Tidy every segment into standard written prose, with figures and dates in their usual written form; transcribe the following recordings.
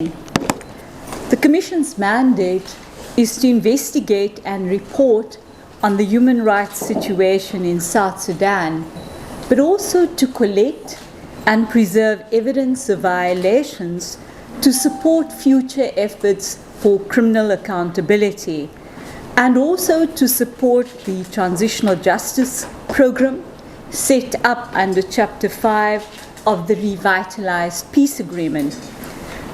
The Commission's mandate is to investigate and report on the human rights situation in South Sudan, but also to collect and preserve evidence of violations to support future efforts for criminal accountability, and also to support the Transitional Justice Program set up under Chapter 5 of the Revitalized Peace Agreement.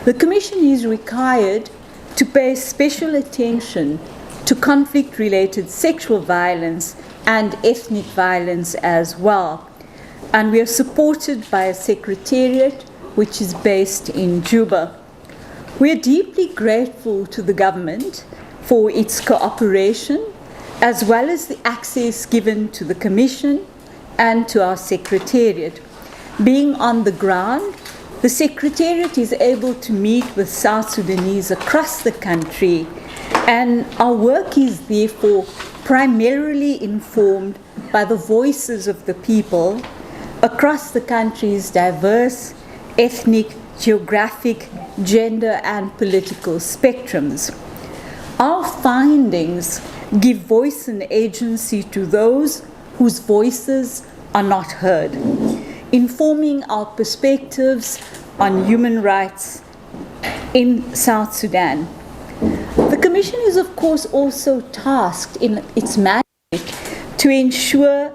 The Commission is required to pay special attention to conflict-related sexual violence and ethnic violence as well. And we are supported by a secretariat which is based in Juba. We are deeply grateful to the government for its cooperation, as well as the access given to the Commission and to our secretariat. Being on the ground, the Secretariat is able to meet with South Sudanese across the country, and our work is therefore primarily informed by the voices of the people across the country's diverse ethnic, geographic, gender, and political spectrums. Our findings give voice and agency to those whose voices are not heard, informing our perspectives on human rights in South Sudan. The Commission is, of course, also tasked in its mandate to ensure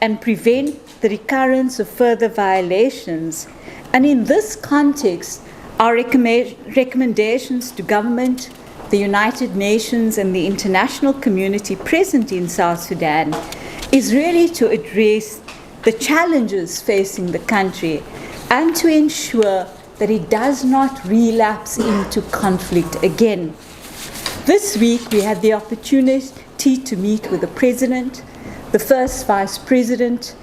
and prevent the recurrence of further violations. And in this context, our recommendations to government, the United Nations, and the international community present in South Sudan is really to address the challenges facing the country and to ensure that it does not relapse into conflict again. This week, we had the opportunity to meet with the President, the First Vice President,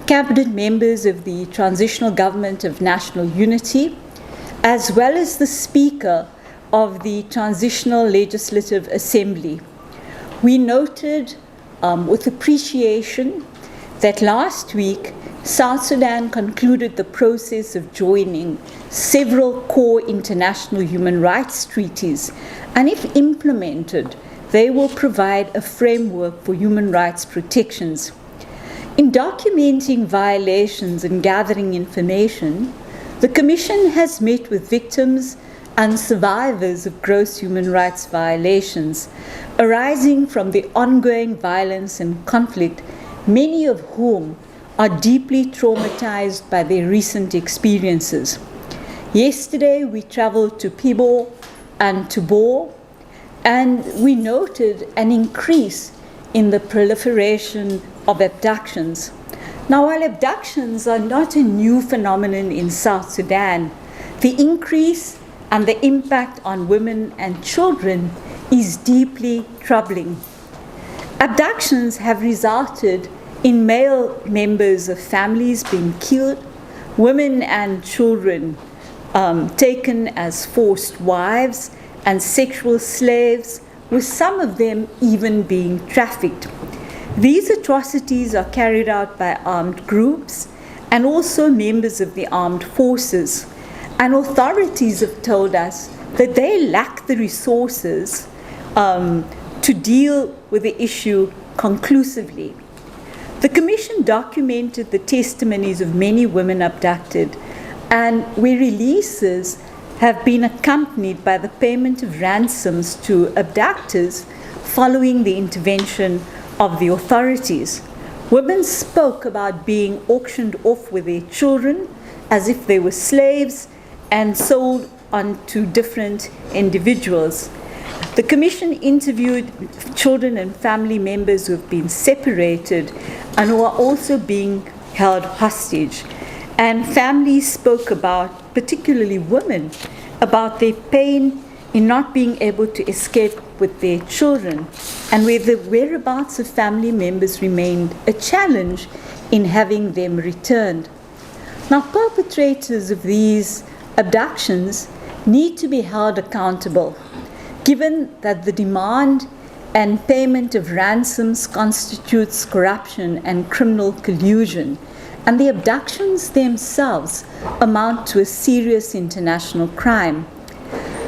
cabinet members of the Transitional Government of National Unity, as well as the Speaker of the Transitional Legislative Assembly. We noted with appreciation that last week, South Sudan concluded the process of joining several core international human rights treaties, and if implemented, they will provide a framework for human rights protections. In documenting violations and gathering information, the Commission has met with victims and survivors of gross human rights violations arising from the ongoing violence and conflict, many of whom are deeply traumatized by their recent experiences. Yesterday, we traveled to Pibo and to Bo, and we noted an increase in the proliferation of abductions. Now, while abductions are not a new phenomenon in South Sudan, the increase and the impact on women and children is deeply troubling. Abductions have resulted in male members of families being killed, women and children taken as forced wives and sexual slaves, with some of them even being trafficked. These atrocities are carried out by armed groups and also members of the armed forces. And authorities have told us that they lack the resources to deal with the issue conclusively. The Commission documented the testimonies of many women abducted, and where releases have been accompanied by the payment of ransoms to abductors following the intervention of the authorities. Women spoke about being auctioned off with their children as if they were slaves and sold on to different individuals. The Commission interviewed children and family members who have been separated and who are also being held hostage. And families spoke about, particularly women, about their pain in not being able to escape with their children, and where the whereabouts of family members remained a challenge in having them returned. Now, perpetrators of these abductions need to be held accountable, given that the demand and payment of ransoms constitutes corruption and criminal collusion, and the abductions themselves amount to a serious international crime.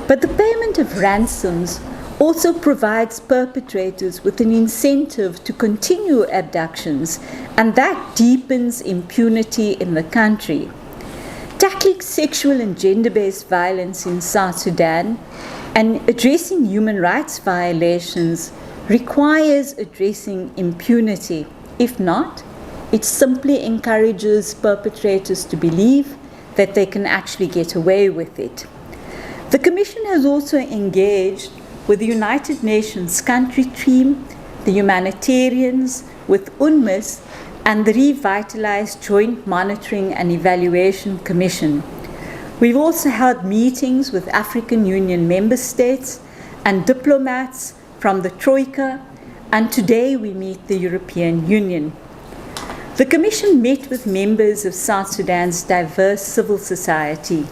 But the payment of ransoms also provides perpetrators with an incentive to continue abductions, and that deepens impunity in the country. Tackling sexual and gender-based violence in South Sudan and addressing human rights violations requires addressing impunity. If not, it simply encourages perpetrators to believe that they can actually get away with it. The Commission has also engaged with the United Nations country team, the humanitarians, with UNMISS, and the revitalized Joint Monitoring and Evaluation Commission. We've also held meetings with African Union member states and diplomats from the Troika, and today we meet the European Union. The Commission met with members of South Sudan's diverse civil society,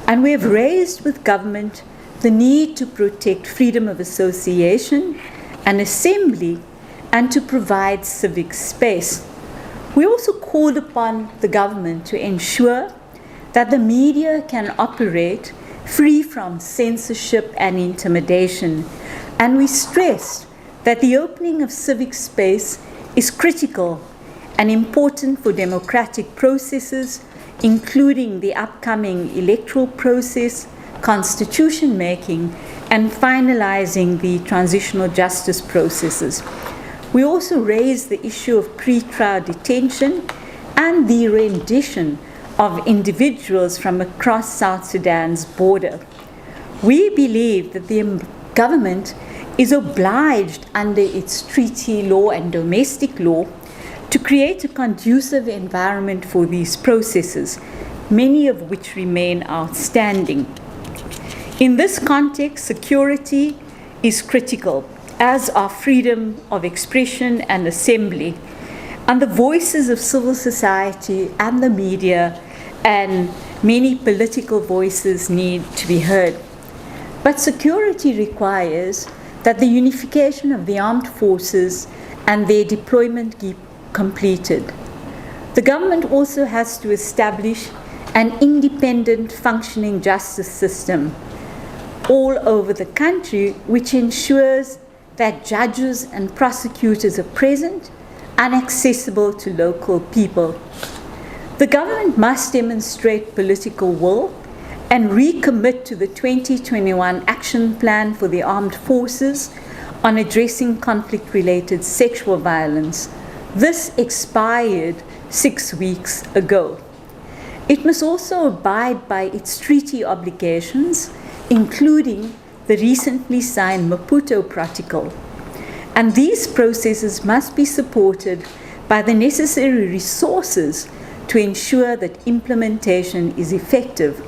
and we have raised with government the need to protect freedom of association and assembly and to provide civic space. We also called upon the government to ensure that the media can operate free from censorship and intimidation, and we stressed that the opening of civic space is critical and important for democratic processes, including the upcoming electoral process, constitution making, and finalizing the transitional justice processes. We also raised the issue of pre-trial detention and the rendition of individuals from across South Sudan's border. We believe that the government is obliged under its treaty law and domestic law to create a conducive environment for these processes, many of which remain outstanding. In this context, security is critical, as are freedom of expression and assembly, and the voices of civil society and the media and many political voices need to be heard. But security requires that the unification of the armed forces and their deployment be completed. The government also has to establish an independent functioning justice system all over the country, which ensures that judges and prosecutors are present and accessible to local people. The government must demonstrate political will and recommit to the 2021 Action Plan for the Armed Forces on addressing conflict-related sexual violence. This expired 6 weeks ago. It must also abide by its treaty obligations, including the recently signed Maputo Protocol. And these processes must be supported by the necessary resources to ensure that implementation is effective.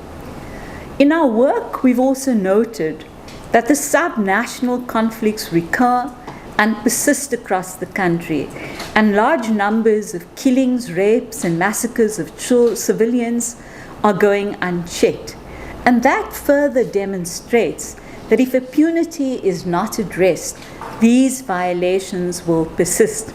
In our work, we've also noted that the subnational conflicts recur and persist across the country, and large numbers of killings, rapes, and massacres of civilians are going unchecked. And that further demonstrates that if impunity is not addressed, these violations will persist.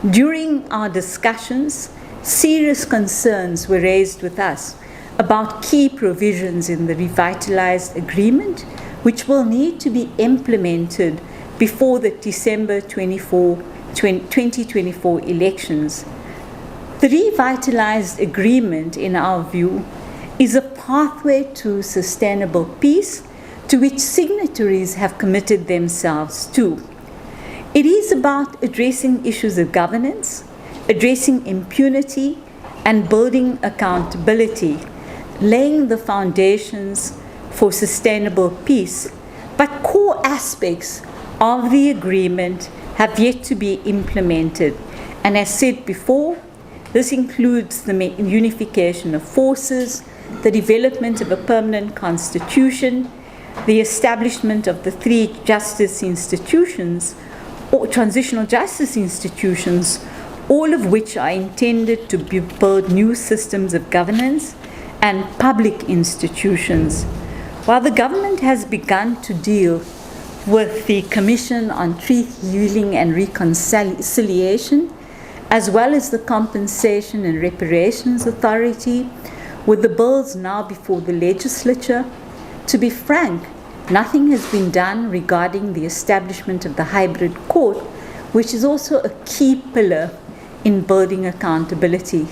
During our discussions, serious concerns were raised with us about key provisions in the revitalized agreement, which will need to be implemented before the December 2024 elections. The revitalized agreement, in our view, is a pathway to sustainable peace to which signatories have committed themselves to. It is about addressing issues of governance, addressing impunity, and building accountability, laying the foundations for sustainable peace. But core aspects of the agreement have yet to be implemented. And as said before, this includes the unification of forces, the development of a permanent constitution, the establishment of the 3 justice institutions, or transitional justice institutions, all of which are intended to build new systems of governance and public institutions. While the government has begun to deal with the Commission on Truth, Healing and Reconciliation, as well as the Compensation and Reparations Authority, with the bills now before the legislature, to be frank, Nothing has been done regarding the establishment of the hybrid court, which is also a key pillar in building accountability.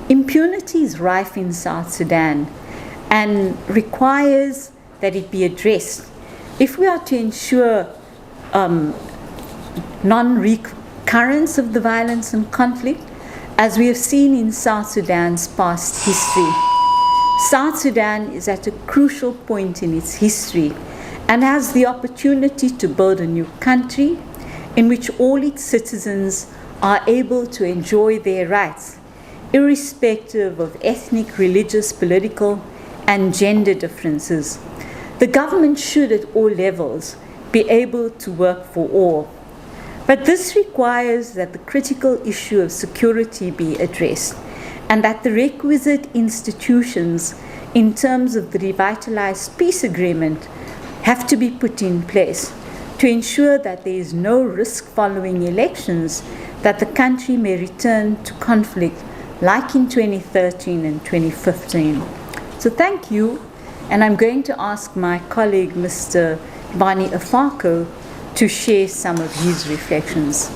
Impunity is rife in South Sudan and requires that it be addressed. If we are to ensure non-recurrence of the violence and conflict, as we have seen in South Sudan's past history, South Sudan is at a crucial point in its history and has the opportunity to build a new country in which all its citizens are able to enjoy their rights, irrespective of ethnic, religious, political, and gender differences. The government should, at all levels, be able to work for all. But this requires that the critical issue of security be addressed and that the requisite institutions in terms of the revitalized peace agreement have to be put in place to ensure that there is no risk following elections that the country may return to conflict like in 2013 and 2015. So thank you, and I'm going to ask my colleague, Mr. Bani Afako, to share some of his reflections.